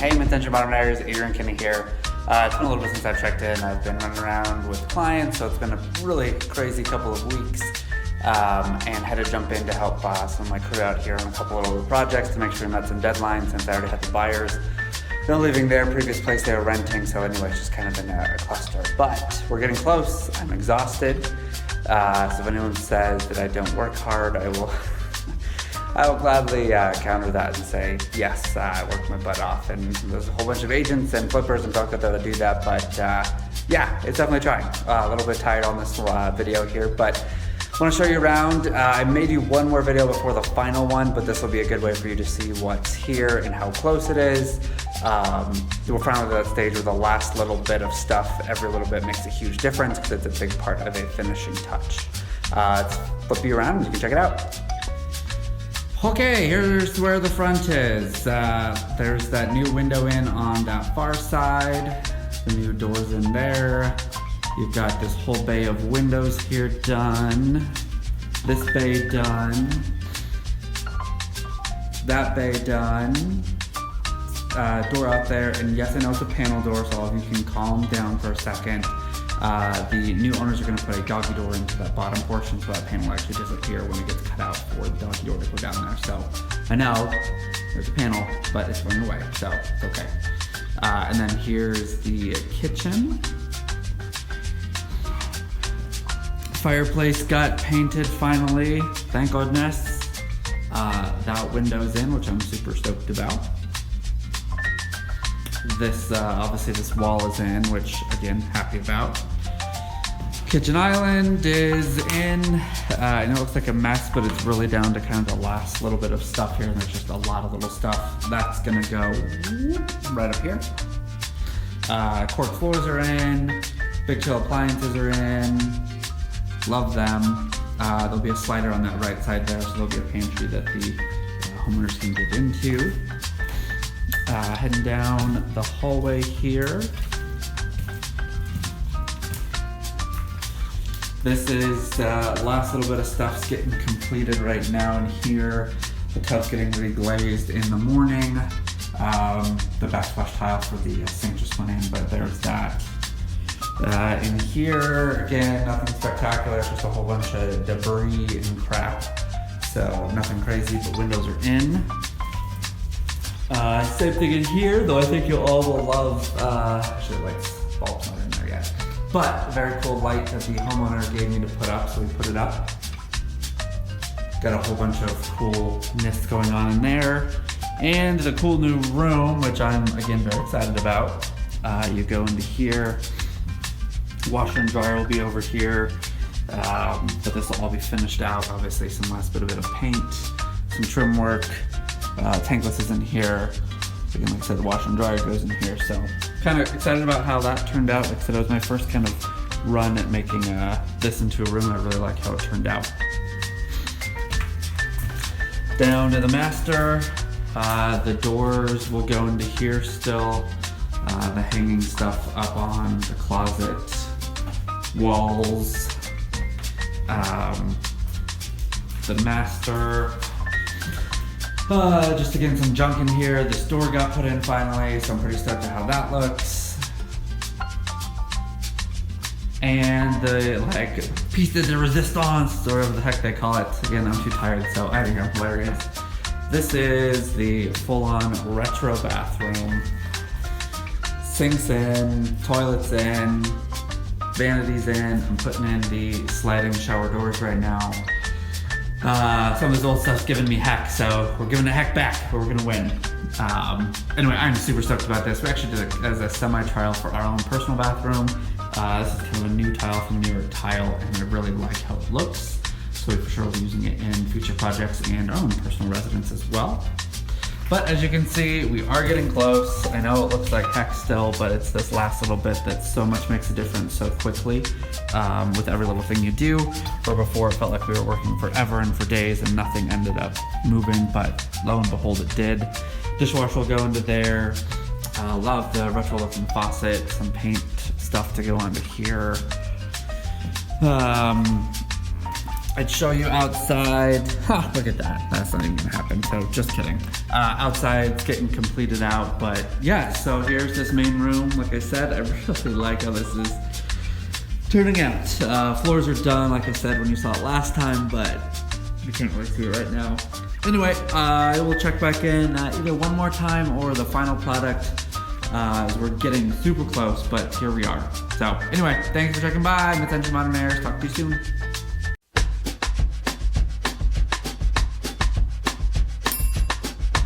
Hey, Attention Bottom Liners, Adrian Kinney here. It's been a little bit since I've checked in. I've been running around with clients, so it's been a really crazy couple of weeks. And had to jump in to help some of my crew out here on a couple of little projects to make sure we met some deadlines since I already had the buyers. They're leaving their previous place they were renting, so anyway, it's just kind of been a cluster. But we're getting close. I'm exhausted. So if anyone says that I don't work hard, I will gladly counter that and say, yes, I worked my butt off. And there's a whole bunch of agents and flippers and folks out there that do that, but yeah, it's definitely trying. A little bit tired on this video here, but I want to show you around. I may do one more video before the final one, but this will be a good way for you to see what's here and how close it is. We're finally at that stage where the last little bit of stuff, every little bit makes a huge difference because it's a big part of a finishing touch. Let's flip you around and you can check it out. Okay, here's where the front is. There's that new window in on that far side. The new doors in there. You've got this whole bay of windows here done. This bay done. That bay done. Door out there, and yes, I know it's a panel door, so all of you can calm down for a second. The new owners are going to put a doggy door into that bottom portion, so that panel will actually disappear when it gets cut out for the doggy door to go down there. So I know there's a panel, but it's going away, so it's okay. And then here's the kitchen. Fireplace got painted finally, thank goodness. That window's in, which I'm super stoked about. This, obviously this wall is in, which again, happy about. Kitchen island is in. I know it looks like a mess, but it's really down to kind of the last little bit of stuff here, and there's just a lot of little stuff. That's gonna go right up here. Cork floors are in. Big Chill appliances are in. Love them. There'll be a slider on that right side there, so there'll be a pantry that the homeowners can get into. Heading down the hallway here. This is last little bit of stuff's getting completed right now in here. The tub's getting re-glazed in the morning. The backsplash tile for the sink just went in, but there's that. In here, again, nothing spectacular, it's just a whole bunch of debris and crap. So nothing crazy, but windows are in. Same thing in here, though I think you all will love, actually the lights, bulbs not in there yet. But a very cool light that the homeowner gave me to put up, so we put it up. Got a whole bunch of coolness going on in there. And the cool new room, which I'm, again, very excited about. You go into here. Washer and dryer will be over here, but this will all be finished out. Obviously, some last bit of paint, some trim work. Tankless is in here. Again, like I said, the washer and dryer goes in here. So, kind of excited about how that turned out. Like I said, it was my first kind of run at making this into a room. I really like how it turned out. Down to the master. The doors will go into here still. The hanging stuff up on the closet walls. The master. Just again, some junk in here. This door got put in finally, so I'm pretty stoked at how that looks. And the piece de resistance, or whatever the heck they call it. Again, I'm too tired, so I think I'm hilarious. This is the full-on retro bathroom. Sinks in, toilets in, vanities in. I'm putting in the sliding shower doors right now. Some of this old stuff's giving me heck, so we're giving the heck back, but we're gonna win. Anyway, I'm super stoked about this. We actually did it as a semi-trial for our own personal bathroom. This is kind of a new tile from New York Tile, and I really like how it looks. So we for sure will be using it in future projects and our own personal residence as well. But as you can see, we are getting close. I know it looks like heck still, but it's this last little bit that so much makes a difference so quickly with every little thing you do. Where before it felt like we were working forever and for days and nothing ended up moving, but lo and behold it did. Dishwasher will go into there. Love the retro looking faucet, some paint stuff to go onto here. I'd show you outside. Ha, look at that. That's not even gonna happen, so just kidding. Outside's getting completed out, but yeah, so here's this main room. Like I said, I really like how this is turning out. Floors are done, like I said, when you saw it last time, but you can't really see it right now. Anyway, I will check back in either one more time or the final product, as we're getting super close, but here we are. So anyway, thanks for checking by. Mittention Modern Airs. Talk to you soon.